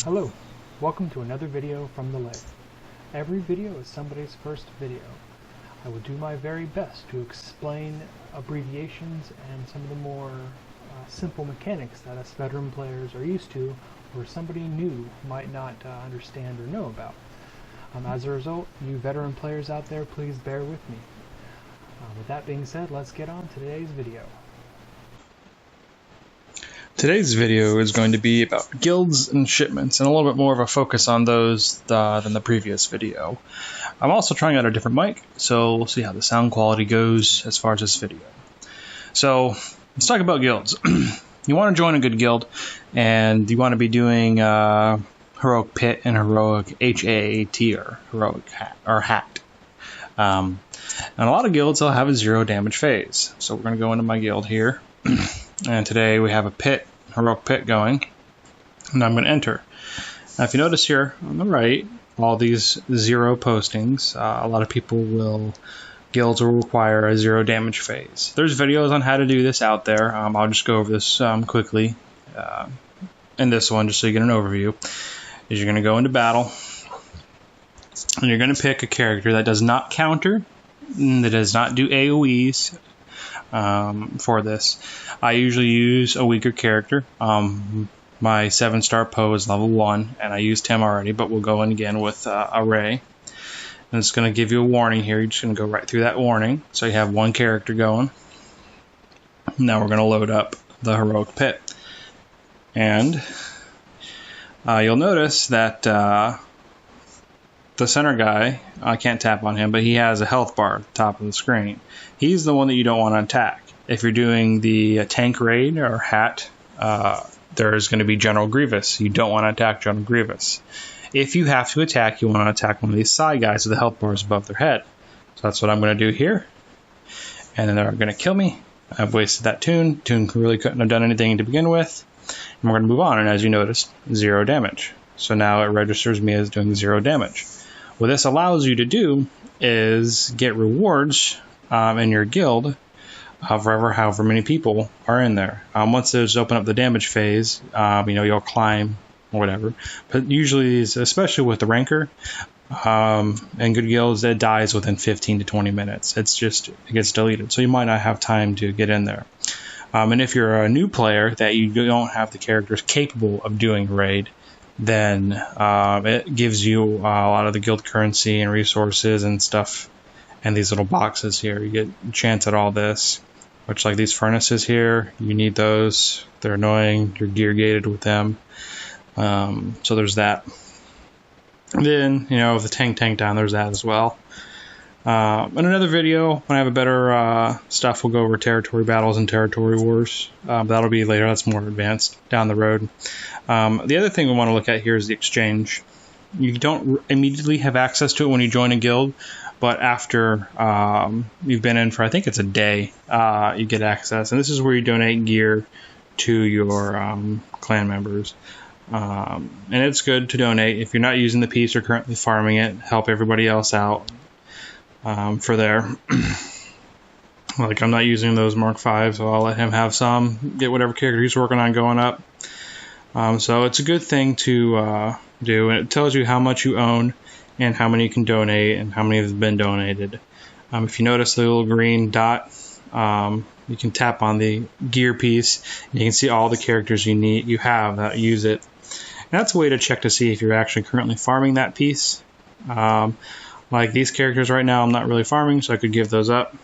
Hello, welcome to another video from the lab. Every video is somebody's first video. I will do my very best to explain abbreviations and some of the more simple mechanics that us veteran players are used to or somebody new might not understand or know about. As a result, you veteran players out there, please bear with me. With that being said, let's get on to today's video. Today's video is going to be about guilds and shipments, and a little bit more of a focus on those than the previous video. I'm also trying out a different mic, so we'll see how the sound quality goes as far as this video. So let's talk about guilds. You want to join a good guild, and you want to be doing Heroic Pit and Heroic HAAT or Heroic Hat. And a lot of guilds will have a 0 damage phase. So we're going to go into my guild here. And today we have a pit, Heroic Pit going, and I'm going to enter. Now if you notice here on the right, all these 0 postings, a lot of guilds will require a 0 damage phase. There's videos on how to do this out there. I'll just go over this quickly in this one just so you get an overview. Is you're going to go into battle, and you're going to pick a character that does not counter, that does not do AoEs, for this. I usually use a weaker character. My 7-star Poe is level 1, and I used him already, but we'll go in again with a Ray. And it's going to give you a warning here. You're just going to go right through that warning. So you have one character going. Now we're going to load up the Heroic Pit. And you'll notice that the center guy, I can't tap on him, but he has a health bar at the top of the screen. He's the one that you don't want to attack. If you're doing the tank raid or hat, there's going to be General Grievous. You don't want to attack General Grievous. If you have to attack, you want to attack one of these side guys with the health bars above their head. So that's what I'm going to do here. And then they're going to kill me. I've wasted that tune. Tune really couldn't have done anything to begin with. And we're going to move on, and as you noticed, 0 damage. So now it registers me as doing 0 damage. What this allows you to do is get rewards in your guild for however many people are in there. Once those open up the damage phase, you'll climb or whatever. But usually, especially with the ranker and good guilds, it dies within 15 to 20 minutes. It gets deleted. So you might not have time to get in there. And if you're a new player that you don't have the characters capable of doing raid, then it gives you a lot of the guild currency and resources and stuff, and these little boxes here. You get a chance at all this, which like these furnaces here, you need those. They're annoying. You're gear gated with them. So there's that. And then, the tank down, there's that as well. In another video, when I have a better stuff, we'll go over territory battles and territory wars. That'll be later. That's more advanced down the road. The other thing we want to look at here is the exchange. You don't immediately have access to it when you join a guild, but after you've been in for, I think it's a day, you get access. And this is where you donate gear to your clan members. And it's good to donate. If you're not using the piece or currently farming it, help everybody else out. For there. Like I'm not using those Mark 5, so I'll let him have some, get whatever character he's working on going up. So it's a good thing to do, and it tells you how much you own and how many you can donate and how many have been donated. If you notice the little green dot, you can tap on the gear piece and you can see all the characters you have that use it. And that's a way to check to see if you're actually currently farming that piece. Like these characters right now, I'm not really farming, so I could give those up,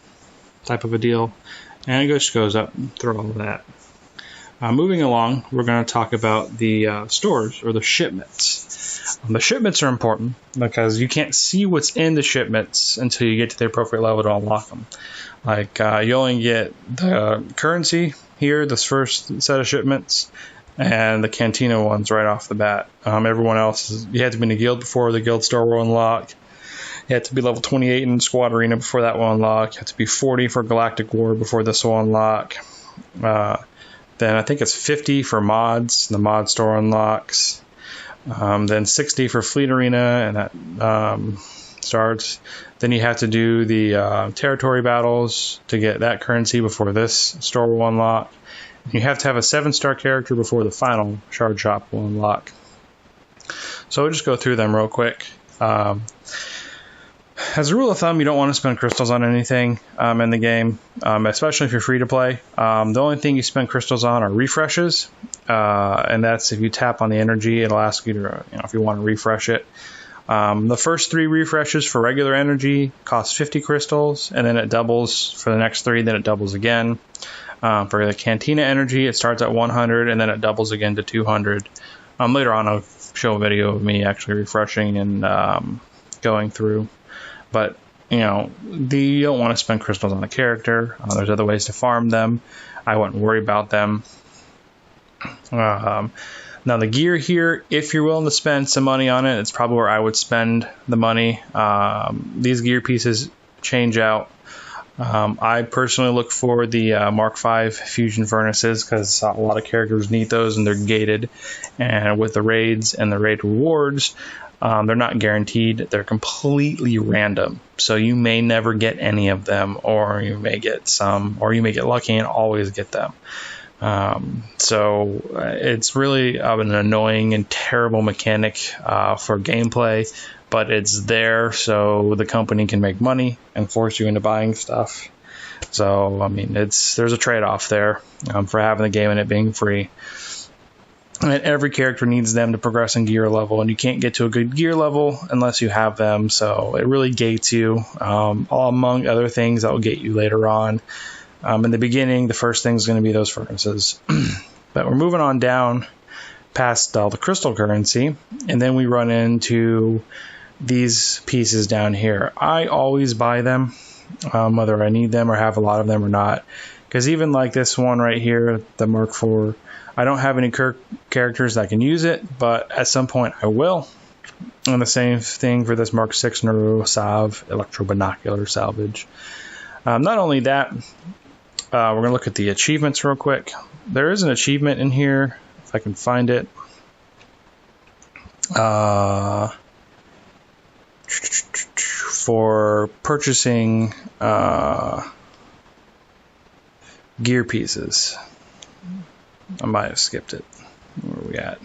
type of a deal. And it just goes up through all of that. Moving along, we're going to talk about the stores, or the shipments. The shipments are important because you can't see what's in the shipments until you get to the appropriate level to unlock them. Like, you only get the currency here, this first set of shipments, and the cantina ones right off the bat. Everyone else, you had to be in a guild before the guild store will unlock. You have to be level 28 in Squad Arena before that will unlock. You have to be 40 for Galactic War before this will unlock. Then I think it's 50 for mods. The mod store unlocks. Then 60 for Fleet Arena, and that starts. Then you have to do the territory battles to get that currency before this store will unlock. You have to have a 7-star character before the final shard shop will unlock. So we'll just go through them real quick. As a rule of thumb, you don't want to spend crystals on anything in the game, especially if you're free to play. The only thing you spend crystals on are refreshes, and that's if you tap on the energy, it'll ask you to, if you want to refresh it. The first 3 refreshes for regular energy cost 50 crystals, and then it doubles for the next 3, then it doubles again. For the Cantina energy, it starts at 100, and then it doubles again to 200. Later on, I'll show a video of me actually refreshing and going through. But, you don't want to spend crystals on a character. There's other ways to farm them. I wouldn't worry about them. Now, the gear here, if you're willing to spend some money on it, it's probably where I would spend the money. These gear pieces change out. I personally look for the Mark V fusion furnaces because a lot of characters need those and they're gated. And with the raids and the raid rewards, they're not guaranteed. They're completely random. So you may never get any of them, or you may get some, or you may get lucky and always get them. So it's really an annoying and terrible mechanic for gameplay, but it's there so the company can make money and force you into buying stuff. So, I mean, there's a trade-off there for having the game and it being free. And every character needs them to progress in gear level, and you can't get to a good gear level unless you have them. So it really gates you, among other things that will gate you later on. In the beginning, the first thing is going to be those furnaces. But we're moving on down past all the crystal currency, and then we run into these pieces down here. I always buy them, whether I need them or have a lot of them or not. Because even like this one right here, the Mark IV, I don't have any characters that can use it, but at some point I will. And the same thing for this Mark VI Neuro Salve Electro Binocular Salvage. Not only that, we're going to look at the achievements real quick. There is an achievement in here, if I can find it. For purchasing gear pieces. I might have skipped it. Where are we at?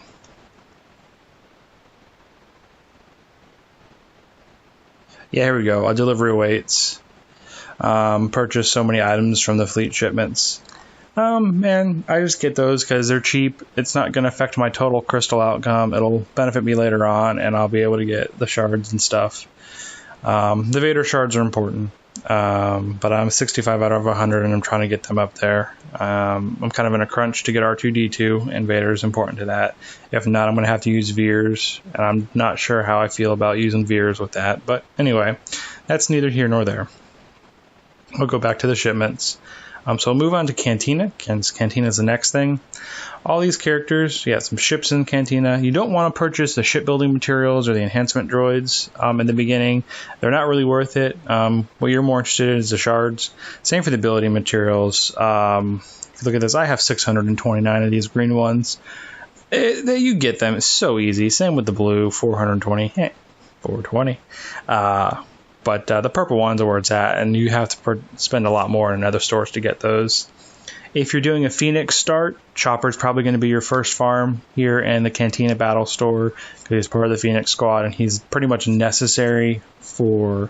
Yeah, here we go. A delivery awaits. Purchase so many items from the fleet shipments. And I just get those because they're cheap. It's not going to affect my total crystal outcome. It'll benefit me later on, and I'll be able to get the shards and stuff. The Vader shards are important. But I'm 65 out of 100 and I'm trying to get them up there. I'm kind of in a crunch to get R2-D2, and Vader is important to that. If not, I'm going to have to use Veers, and I'm not sure how I feel about using Veers with that. But anyway, that's neither here nor there. We'll go back to the shipments. So we'll move on to Cantina. Cantina is the next thing. All these characters, you got some ships in Cantina. You don't want to purchase the shipbuilding materials or the enhancement droids in the beginning. They're not really worth it. What you're more interested in is the shards. Same for the ability materials. If you look at this, I have 629 of these green ones. You get them. It's so easy. Same with the blue, 420. 420. But the purple ones are where it's at, and you have to spend a lot more in other stores to get those. If you're doing a Phoenix start, Chopper's probably going to be your first farm here in the Cantina Battle Store because he's part of the Phoenix squad, and he's pretty much necessary for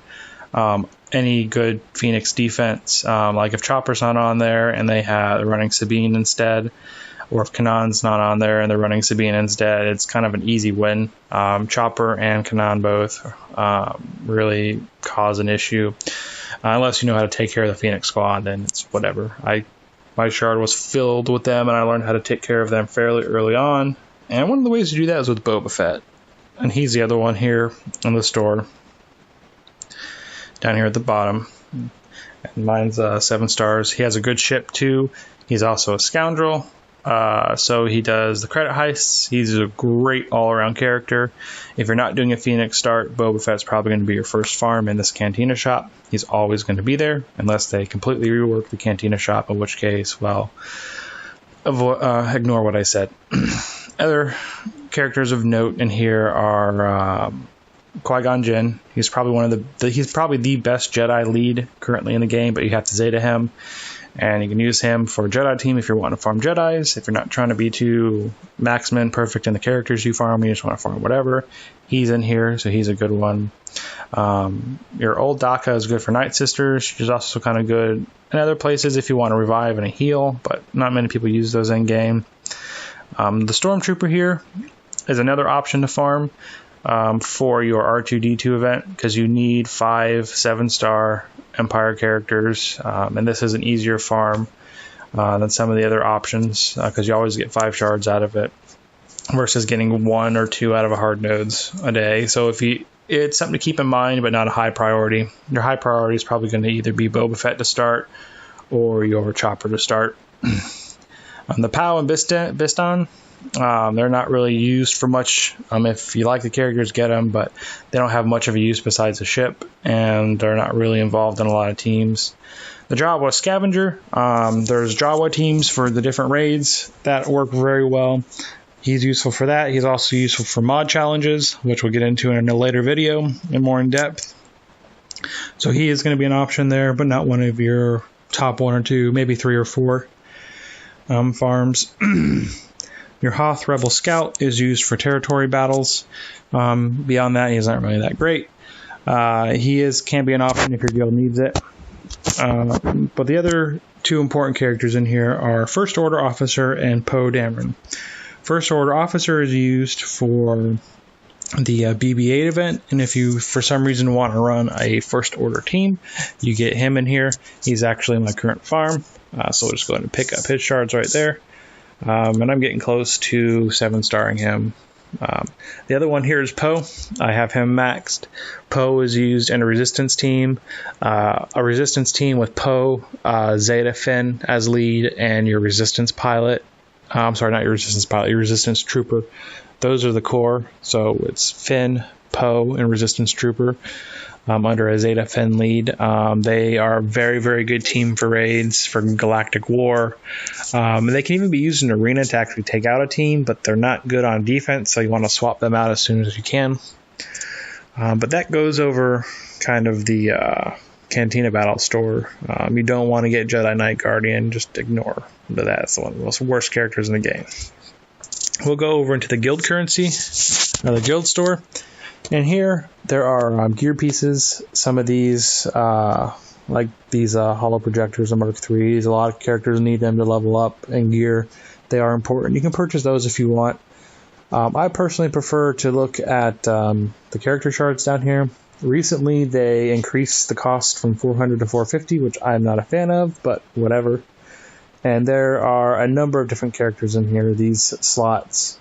any good Phoenix defense. Like if Chopper's not on there and they're running Sabine instead, or if Kanan's not on there and they're running Sabine instead, it's kind of an easy win. Chopper and Kanan both really cause an issue. Unless you know how to take care of the Phoenix squad, then it's whatever. My shard was filled with them, and I learned how to take care of them fairly early on. And one of the ways to do that is with Boba Fett. And he's the other one here in the store. Down here at the bottom. And mine's 7 stars. He has a good ship, too. He's also a scoundrel. So he does the credit heists. He's a great all-around character. If you're not doing a Phoenix start, Boba Fett's probably going to be your first farm in this Cantina shop. He's always going to be there, unless they completely rework the Cantina shop, in which case, well, ignore what I said. Other characters of note in here are Qui-Gon Jinn. He's probably he's probably the best Jedi lead currently in the game, but you have to Zeta him. And you can use him for Jedi team if you're wanting to farm Jedis. If you're not trying to be too maximum perfect in the characters you farm, you just want to farm whatever, he's in here, so he's a good one. Your old Daka is good for Night Sisters. She's also kind of good in other places if you want to revive and a heal, but not many people use those in game. The Stormtrooper here is another option to farm for your R2-D2 event, because you need 5 7-star Empire characters, and this is an easier farm than some of the other options, because you always get 5 shards out of it versus getting 1 or 2 out of a hard nodes a day. So it's something to keep in mind, but not a high priority. Your high priority is probably going to either be Boba Fett to start or your Chopper to start. The POW and Bistan, they're not really used for much. If you like the characters, get them, but they don't have much of a use besides a ship, and they're not really involved in a lot of teams. The Jawa Scavenger, there's Jawa teams for the different raids that work very well. He's useful for that. He's also useful for mod challenges, which we'll get into in a later video and more in depth. So he is going to be an option there, but not one of your top 1 or 2, maybe 3 or 4 farms. Your Hoth Rebel Scout is used for territory battles. Beyond that, he's not really that great. He can be an option if your guild needs it. But the other 2 important characters in here are First Order Officer and Poe Dameron. First Order Officer is used for the BB-8 event, and if you for some reason want to run a First Order team, you get him in here. He's actually in my current farm, so we'll just go ahead and pick up his shards right there. And I'm getting close to 7-starring him. The other one here is Poe. I have him maxed. Poe is used in a resistance team. A resistance team with Poe, Zeta Finn as lead, and your resistance pilot. I'm sorry, not your resistance pilot, your resistance trooper. Those are the core. So it's Finn, Poe, and resistance trooper under a Zeta Finn lead. They are a very, very good team for raids, for galactic war. They can even be used in arena to actually take out a team, but they're not good on defense, so you want to swap them out as soon as you can. But that goes over kind of the Cantina Battle store. You don't want to get Jedi Knight Guardian, just ignore that. That's one of the most worst characters in the game. We'll go over into the guild currency, the guild store. And here there are gear pieces. Some of these, like these holo projectors and Mark IIIs, a lot of characters need them to level up and gear. They are important. You can purchase those if you want. I personally prefer to look at the character shards down here. Recently, they increased the cost from 400 to 450, which I'm not a fan of, but whatever. And there are a number of different characters in here, these slots.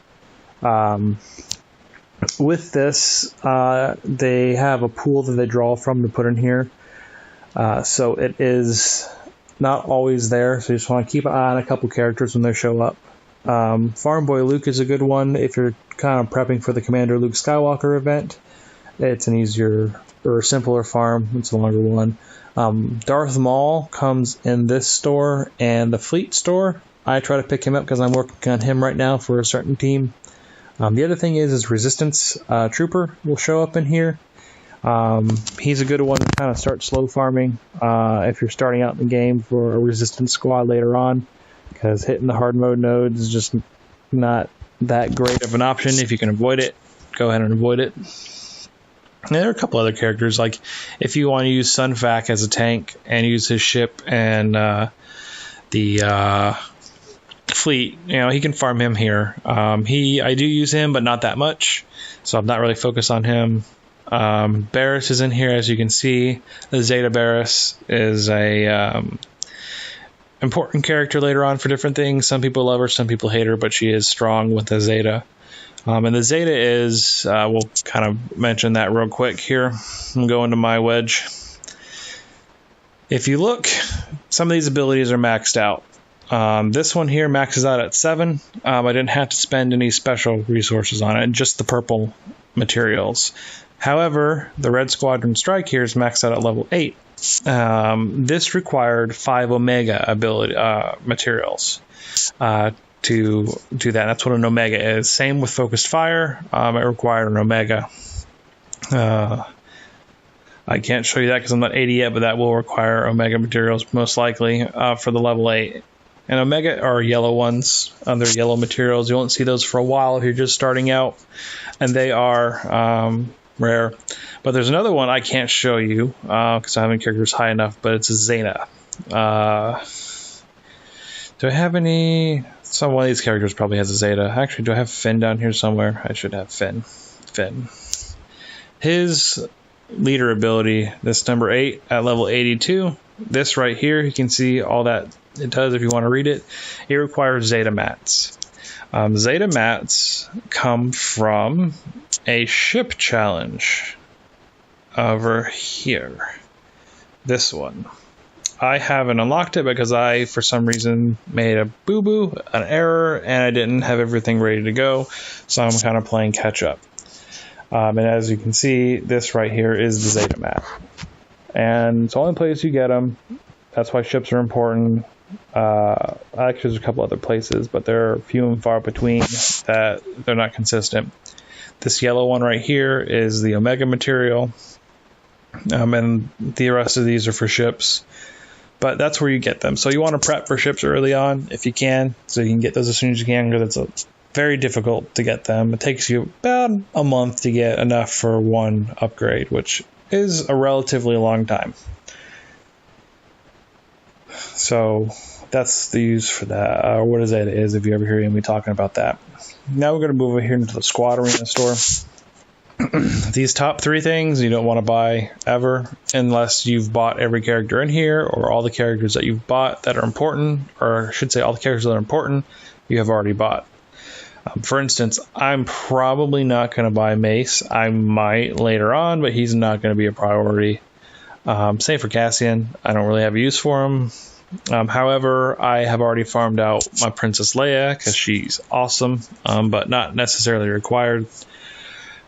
With this, they have a pool that they draw from to put in here. So it is not always there, so you just want to keep an eye on a couple characters when they show up. Farm Boy Luke is a good one if you're kind of prepping for the Commander Luke Skywalker event. It's an easier or simpler farm. It's a longer one. Darth Maul comes in this store and the Fleet store. I try to pick him up because I'm working on him right now for a certain team. The other thing is Resistance Trooper will show up in here. He's a good one to kind of start slow farming if you're starting out in the game for a Resistance squad later on, because hitting the hard mode nodes is just not that great of an option. If you can avoid it, go ahead and avoid it. And there are a couple other characters, like if you want to use Sunfac as a tank and use his ship and the fleet, he can farm him here. I do use him, but not that much, so I'm not really focused on him. Barriss is in here, as you can see. The Zeta Barriss is a important character later on for different things. Some people love her, some people hate her, but she is strong with the Zeta. And the Zeta is, we'll kind of mention that real quick here. I'm going to my wedge. If you look, some of these abilities are maxed out. This one here maxes out at 7. I didn't have to spend any special resources on it, just the purple materials. However, the Red Squadron Strike here is maxed out at level 8. This required 5 Omega ability materials to do that. That's what an Omega is. Same with Focused Fire. It required an Omega. I can't show you that because I'm not 80 yet, but that will require Omega materials most likely for the level 8. And Omega are yellow ones. They're yellow materials. You won't see those for a while if you're just starting out. And they are rare. But there's another one I can't show you because I haven't characters high enough, but it's a Zeta. Do I have any? Some one of these characters probably has a Zeta. Actually, do I have Finn down here somewhere? I should have Finn. His leader ability, this number 8 at level 82. This right here, you can see all that it does if you want to read it. It requires Zeta mats. Zeta mats come from a ship challenge over here. This one. I haven't unlocked it because I, for some reason, made a boo-boo, an error, and I didn't have everything ready to go, so I'm kind of playing catch-up. And as you can see, this right here is the Zeta mat. And it's the only place you get them. That's why ships are important. Actually, there's a couple other places, but they're few and far between that they're not consistent. This yellow one right here is the Omega material, and the rest of these are for ships. But that's where you get them. So you want to prep for ships early on if you can, so you can get those as soon as you can, because it's very difficult to get them. It takes you about a month to get enough for one upgrade, which is a relatively long time. So that's the use for that, or what is that is if you ever hear me talking about that. Now we're going to move over here into the squad arena store. These top 3 things you don't want to buy ever unless you've bought every character in here, or all the characters that you've bought that are important, or I should say all the characters that are important you have already bought. For instance, I'm probably not going to buy Mace. I might later on, but he's not going to be a priority. Same for Cassian. I don't really have a use for him. However, I have already farmed out my Princess Leia because she's awesome, but not necessarily required.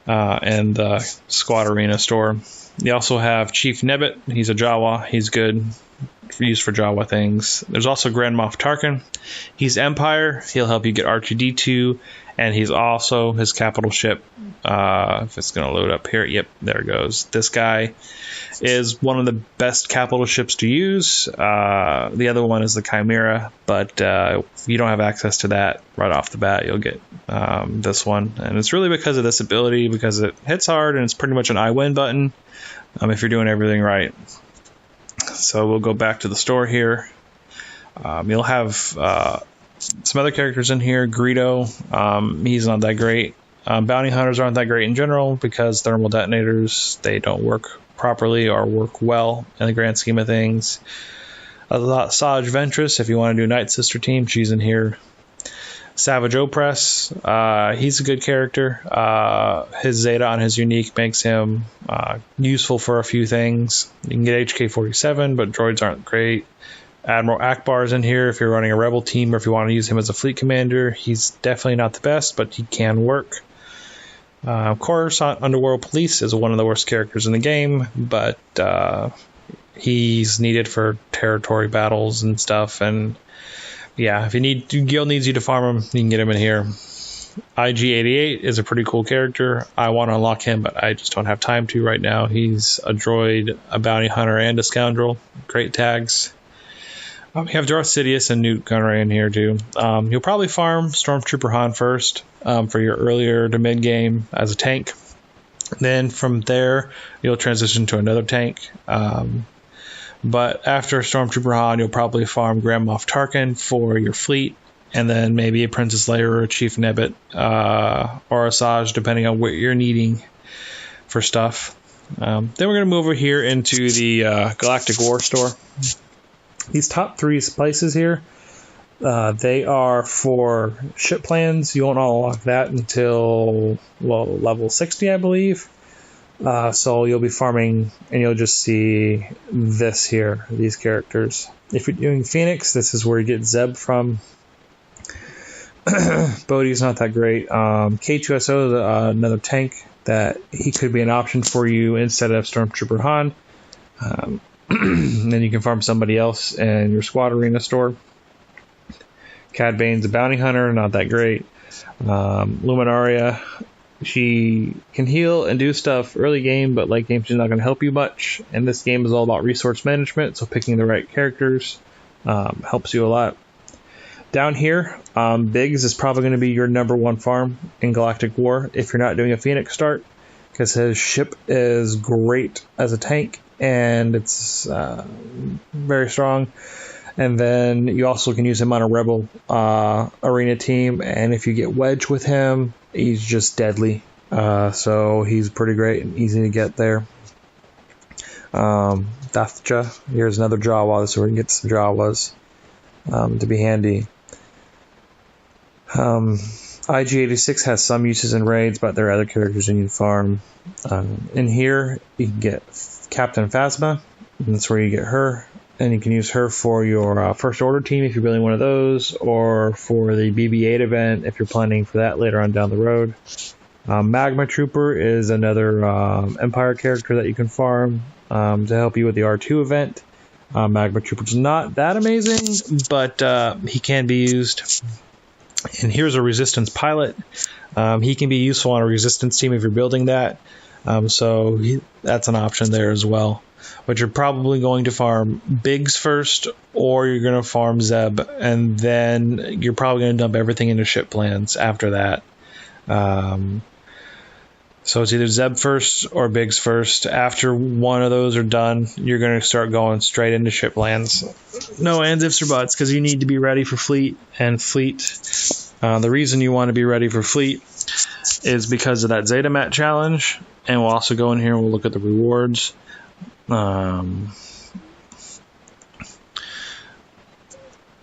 And the squad arena store. You also have Chief Nebbit. He's a Jawa. He's good. Used for Jawa things. There's also Grand Moff Tarkin. He's Empire. He'll help you get R2-D2, and he's also his capital ship. If it's going to load up here, yep, there it goes. This guy is one of the best capital ships to use. The other one is the Chimera, but if you don't have access to that right off the bat, you'll get this one. And it's really because of this ability, because it hits hard and it's pretty much an I win button if you're doing everything right. So we'll go back to the store here. You'll have some other characters in here. Greedo, he's not that great. Bounty hunters aren't that great in general because thermal detonators, they don't work properly or work well in the grand scheme of things. Saj Ventress, if you want to do Night Sister team, she's in here. Savage Opress, he's a good character. His Zeta on his unique makes him useful for a few things. You can get HK-47, but droids aren't great. Admiral Akbar's in here if you're running a rebel team, or if you want to use him as a fleet commander. He's definitely not the best, but he can work. Of course, Underworld Police is one of the worst characters in the game, but he's needed for territory battles and stuff. And yeah, if Guild needs you to farm him, you can get him in here. IG-88 is a pretty cool character. I want to unlock him, but I just don't have time to right now. He's a droid, a bounty hunter, and a scoundrel. Great tags. We have Darth Sidious and Newt Gunray in here too. You'll probably farm Stormtrooper Han first for your earlier to mid game as a tank. Then from there, you'll transition to another tank. But after Stormtrooper Han, you'll probably farm Grand Moff Tarkin for your fleet, and then maybe a Princess Leia or a Chief Nebbit or a Saj, depending on what you're needing for stuff. Then we're going to move over here into the Galactic War Store. These top 3 places here, they are for ship plans. You won't unlock that until, level 60, I believe. So you'll be farming, and you'll just see this here, these characters. If you're doing Phoenix, this is where you get Zeb from. Bodhi's not that great. K2SO is another tank that he could be an option for you instead of Stormtrooper Han. Then you can farm somebody else in your squad arena store. Cad Bane's a bounty hunter, not that great. Luminaria She can heal and do stuff early game, but late game she's not going to help you much. And this game is all about resource management, so picking the right characters helps you a lot. Down here, Biggs is probably going to be your number one farm in Galactic War if you're not doing a Phoenix start, because his ship is great as a tank and it's very strong. And then you also can use him on a Rebel arena team, and if you get Wedge with him, he's just deadly. So he's pretty great and easy to get there. Dathja, here's another Jawa, so we can get some Jawas to be handy. IG-86 has some uses in raids, but there are other characters you need to farm. In here, you can get Captain Phasma, and that's where you get her. And you can use her for your First Order team if you're building one of those, or for the BB-8 event if you're planning for that later on down the road. Magma Trooper is another Empire character that you can farm to help you with the R2 event. Magma Trooper's not that amazing, but he can be used. And here's a Resistance pilot. He can be useful on a Resistance team if you're building that. That's an option there as well. But you're probably going to farm Biggs first, or you're going to farm Zeb, and then you're probably going to dump everything into ship plans after that. So it's either Zeb first or Biggs first. After one of those are done, you're going to start going straight into ship plans. No ands, ifs, or buts, because you need to be ready for fleet. And fleet, the reason you want to be ready for fleet is because of that Zeta Mat challenge. And we'll also go in here and we'll look at the rewards.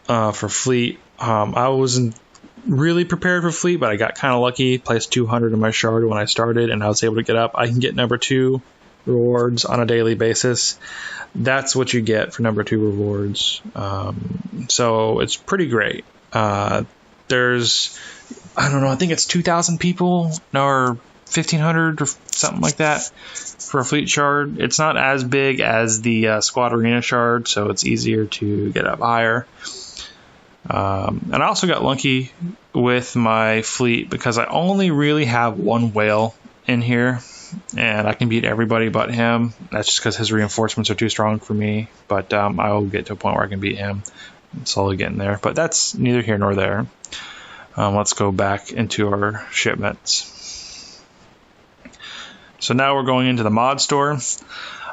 For fleet, I wasn't really prepared for fleet, but I got kind of lucky. Placed 200 in my shard when I started, and I was able to get up. I can get number 2 rewards on a daily basis. That's what you get for number 2 rewards. So it's pretty great. There's, I don't know, I think it's 2,000 people or 1,500 or something like that for a fleet shard. It's not as big as the squad arena shard, so it's easier to get up higher. And I also got lucky with my fleet because I only really have one whale in here, and I can beat everybody but him. That's just because his reinforcements are too strong for me, but I will get to a point where I can beat him. I'm slowly getting there, but that's neither here nor there. Let's go back into our shipments. So now we're going into the mod store.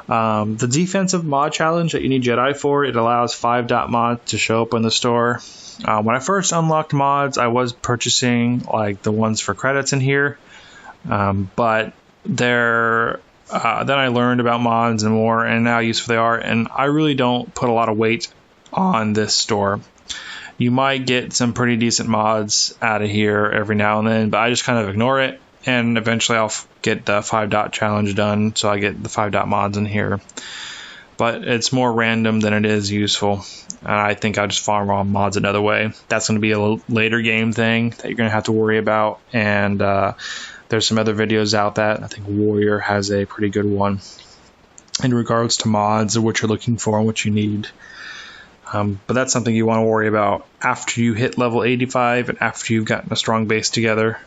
The defensive mod challenge that you need Jedi for, it allows 5-dot mods to show up in the store. When I first unlocked mods, I was purchasing like the ones for credits in here, but then I learned about mods and more, and now how useful they are. And I really don't put a lot of weight on this store. You might get some pretty decent mods out of here every now and then, but I just kind of ignore it. And eventually I'll get the 5-dot challenge done, so I get the 5-dot mods in here. But it's more random than it is useful. And I think I'll just farm on mods another way. That's going to be a later game thing that you're going to have to worry about. And there's some other videos out that I think Warrior has a pretty good one in regards to mods and what you're looking for and what you need. But that's something you want to worry about after you hit level 85 and after you've gotten a strong base together.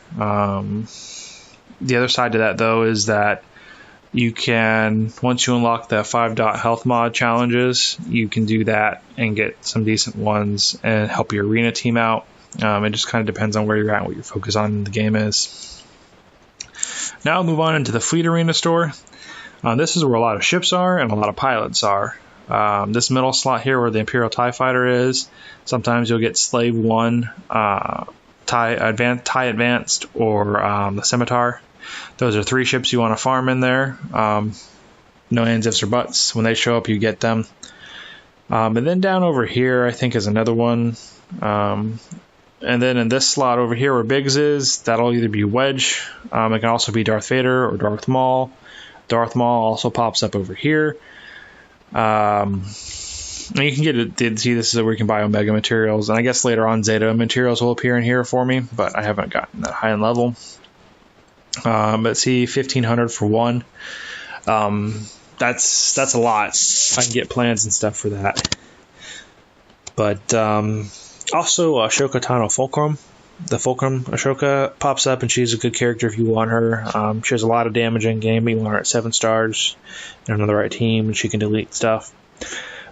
The other side to that, though, is that you can, once you unlock the 5-dot health mod challenges, you can do that and get some decent ones and help your arena team out. It just kind of depends on where you're at and what your focus on in the game is. Now I'll move on into the fleet arena store. This is where a lot of ships are and a lot of pilots are. This middle slot here where the Imperial TIE Fighter is, sometimes you'll get Slave 1, TIE Advanced, or the Scimitar. Those are 3 ships you want to farm in there. No ands, ifs, or buts. When they show up, you get them. And then down over here, I think, is another one. And then in this slot over here where Biggs is, that'll either be Wedge. It can also be Darth Vader or Darth Maul. Darth Maul also pops up over here. And you can get it. See, this is where you can buy Omega materials. And I guess later on, Zeta materials will appear in here for me, but I haven't gotten that high in level. But see, 1,500 for one. That's a lot. I can get plans and stuff for that. But also Ahsoka Tano Fulcrum. the Fulcrum Ashoka pops up, and she's a good character if you want her. She has a lot of damage in game, but you want her at 7 stars and on the right team, and she can delete stuff.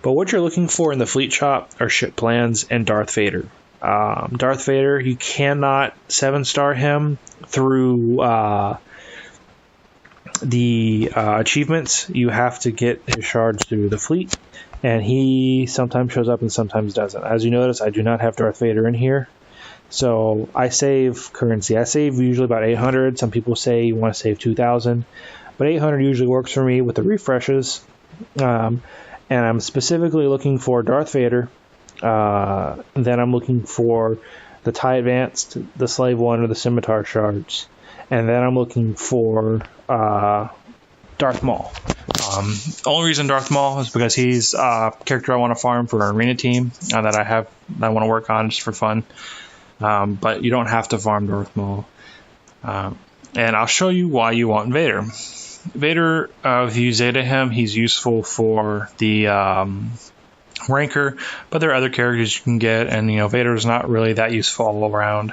But what you're looking for in the fleet shop are ship plans and Darth Vader. Darth Vader, you cannot 7-star him through the achievements. You have to get his shards through the fleet, and he sometimes shows up and sometimes doesn't. As you notice, I do not have Darth Vader in here, so I save currency. I save usually about 800. Some people say you want to save 2,000, but 800 usually works for me with the refreshes. And I'm specifically looking for Darth Vader. Then I'm looking for the TIE Advanced, the Slave 1, or the Scimitar shards. And then I'm looking for Darth Maul. The only reason Darth Maul is because he's a character I want to farm for an arena team that I want to work on just for fun. But you don't have to farm Darth Maul. And I'll show you why you want Vader. Vader, if you Zeta him, he's useful for the ranker, but there are other characters you can get, and Vader is not really that useful all around.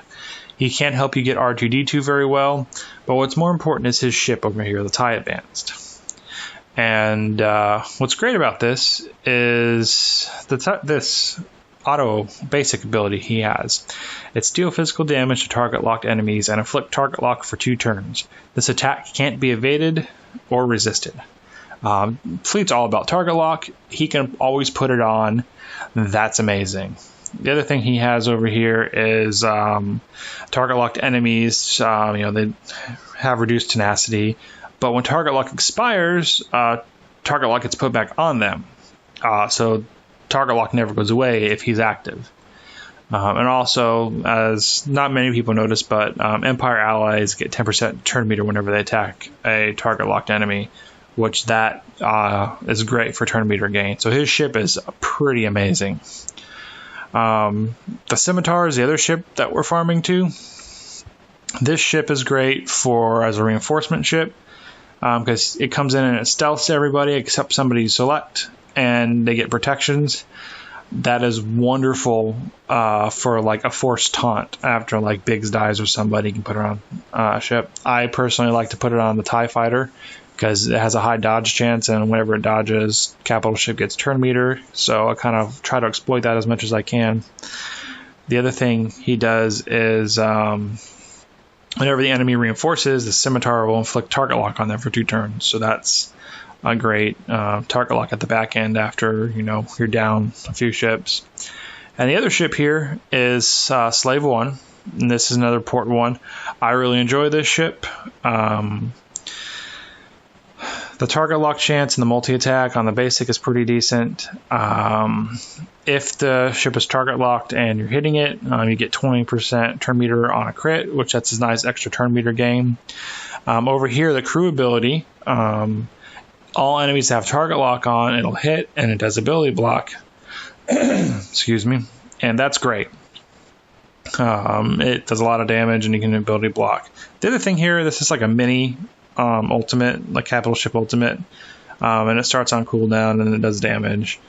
He can't help you get R2-D2 very well, but what's more important is his ship over here, the TIE Advanced. And what's great about this is this auto basic ability he has. It's deal physical damage to target locked enemies and inflict target lock for 2 turns. This attack can't be evaded or resisted. Fleet's all about target lock. He can always put it on. That's amazing. The other thing he has over here is target locked enemies. They have reduced tenacity, but when target lock expires, target lock gets put back on them. So target lock never goes away if he's active. And also, as not many people notice, but Empire allies get 10% turn meter whenever they attack a target locked enemy, which that is great for turn meter gain. So his ship is pretty amazing. The Scimitar is the other ship that we're farming to. This ship is great as a reinforcement ship because it comes in and it stealths everybody except somebody you select, and they get protections. That is wonderful for like a forced taunt after like Biggs dies or somebody. You can put it on a ship. I personally like to put it on the TIE Fighter because it has a high dodge chance, and whenever it dodges, capital ship gets turn meter. So I kind of try to exploit that as much as I can. The other thing he does is whenever the enemy reinforces, the Scimitar will inflict target lock on them for 2 turns. So that's a great target lock at the back end after you're down a few ships. And the other ship here is Slave 1, and this is another port 1. I really enjoy this ship. The target lock chance and the multi-attack on the basic is pretty decent. If the ship is target locked and you're hitting it, you get 20% turn meter on a crit, which that's a nice extra turn meter gain. Over here, the crew ability, all enemies have target lock on, it'll hit, and it does ability block. Excuse me. And that's great. It does a lot of damage, and you can ability block. The other thing here, this is like a mini ultimate, like capital ship ultimate, and it starts on cooldown and it does damage.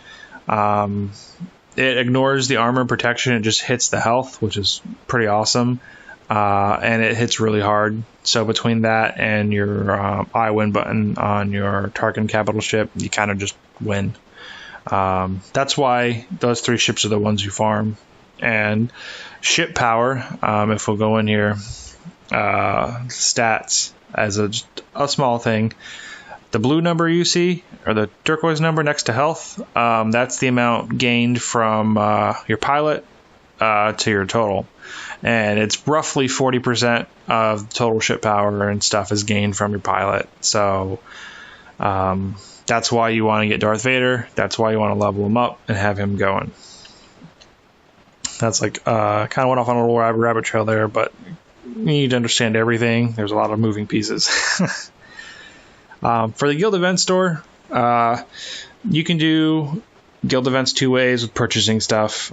It ignores the armor protection, it just hits the health, which is pretty awesome, and it hits really hard. So between that and your I win button on your Tarkin capital ship, you kind of just win. That's why those 3 ships are the ones you farm. And ship power, if we'll go in here, stats as a small thing. The blue number you see, or the turquoise number next to health, that's the amount gained from your pilot to your total. And it's roughly 40% of total ship power and stuff is gained from your pilot. So that's why you want to get Darth Vader. That's why you want to level him up and have him going. That's like kind of went off on a little rabbit trail there, but you need to understand everything. There's a lot of moving pieces. For the guild event store, you can do guild events 2 ways with purchasing stuff.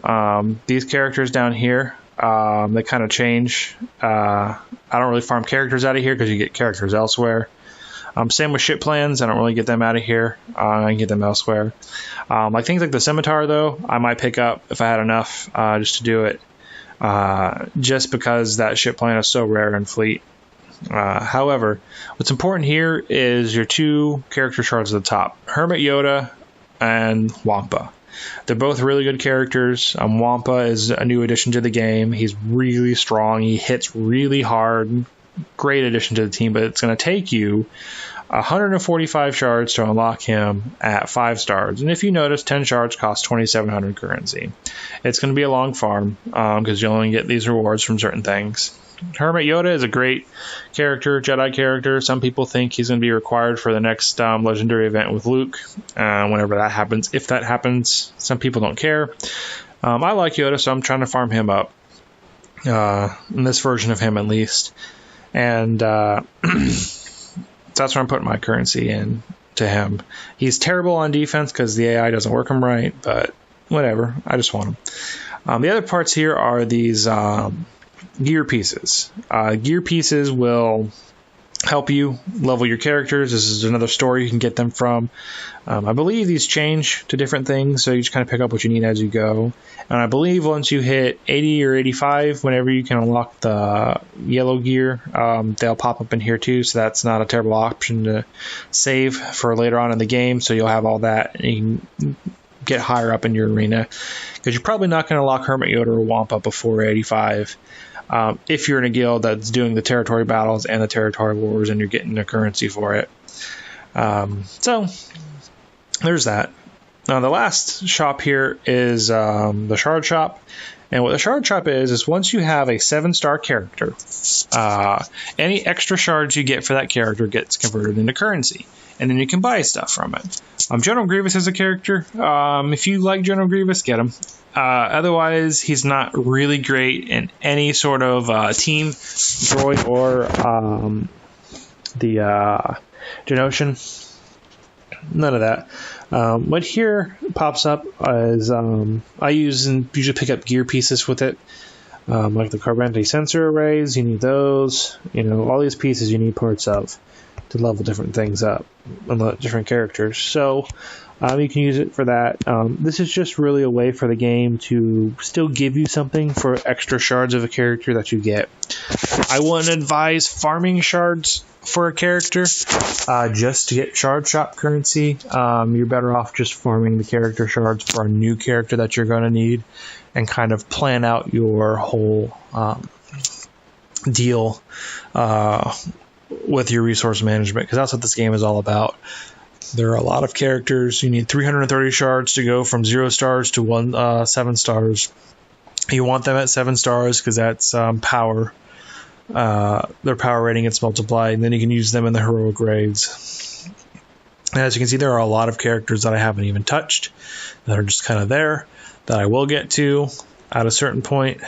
These characters down here, they kind of change. I don't really farm characters out of here because you get characters elsewhere. Same with ship plans. I don't really get them out of here. I can get them elsewhere. Like things like the Scimitar, though, I might pick up if I had enough just to do it. just because that ship plan is so rare in Fleet. However, what's important here is your 2 character shards at the top, Hermit Yoda and Wampa. They're both really good characters. Wampa is a new addition to the game. He's really strong. He hits really hard. Great addition to the team, but it's going to take you 145 shards to unlock him at 5 stars. And if you notice, 10 shards cost 2,700 currency. It's going to be a long farm because you only get these rewards from certain things. Hermit Yoda is a great character, Jedi character. Some people think he's going to be required for the next legendary event with Luke, whenever that happens. If that happens, some people don't care. I like Yoda, so I'm trying to farm him up, in this version of him at least. And that's where I'm putting my currency in to him. He's terrible on defense because the AI doesn't work him right, but whatever. I just want him. The other parts here are these gear pieces. Gear pieces will help you level your characters. This is another store you can get them from. I believe these change to different things, so you just kind of pick up what you need as you go. And I believe once you hit 80 or 85, whenever you can unlock the yellow gear, they'll pop up in here too, so that's not a terrible option to save for later on in the game, so you'll have all that and you can get higher up in your arena, because you're probably not going to unlock Hermit Yoda or Wampa before 85. If you're in a guild that's doing the territory battles and the territory wars and you're getting the currency for it. So there's that. Now the last shop here is the shard shop. And what the shard shop is once you have a 7-star character, any extra shards you get for that character gets converted into currency. And then you can buy stuff from it. General Grievous is a character. If you like General Grievous, get him. Otherwise, he's not really great in any sort of team droid or the Genosian. None of that. What here pops up is I usually pick up gear pieces with it. Like the carbon sensor arrays, you need those. All these pieces you need parts of to level different things up and different characters. So you can use it for that. This is just really a way for the game to still give you something for extra shards of a character that you get. I wouldn't advise farming shards for a character just to get shard shop currency. You're better off just farming the character shards for a new character that you're going to need and kind of plan out your whole deal with your resource management, because that's what this game is all about. There are a lot of characters. You need 330 shards to go from 0 stars to 7 stars. You want them at 7 stars because that's power. Their power rating gets multiplied, and then you can use them in the heroic grades. And as you can see, there are a lot of characters that I haven't even touched that are just kind of there that I will get to at a certain point.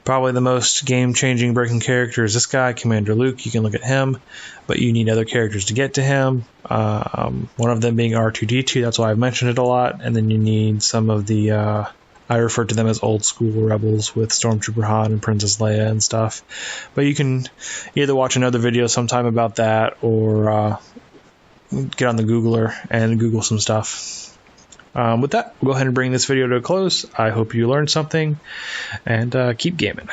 Probably the most game-changing breaking character is this guy, Commander Luke. You can look at him, but you need other characters to get to him. One of them being R2-D2, that's why I've mentioned it a lot. And then you need some of the, I refer to them as old school rebels with Stormtrooper Han and Princess Leia and stuff. But you can either watch another video sometime about that or get on the Googler and Google some stuff. With that, we'll go ahead and bring this video to a close. I hope you learned something, and keep gaming.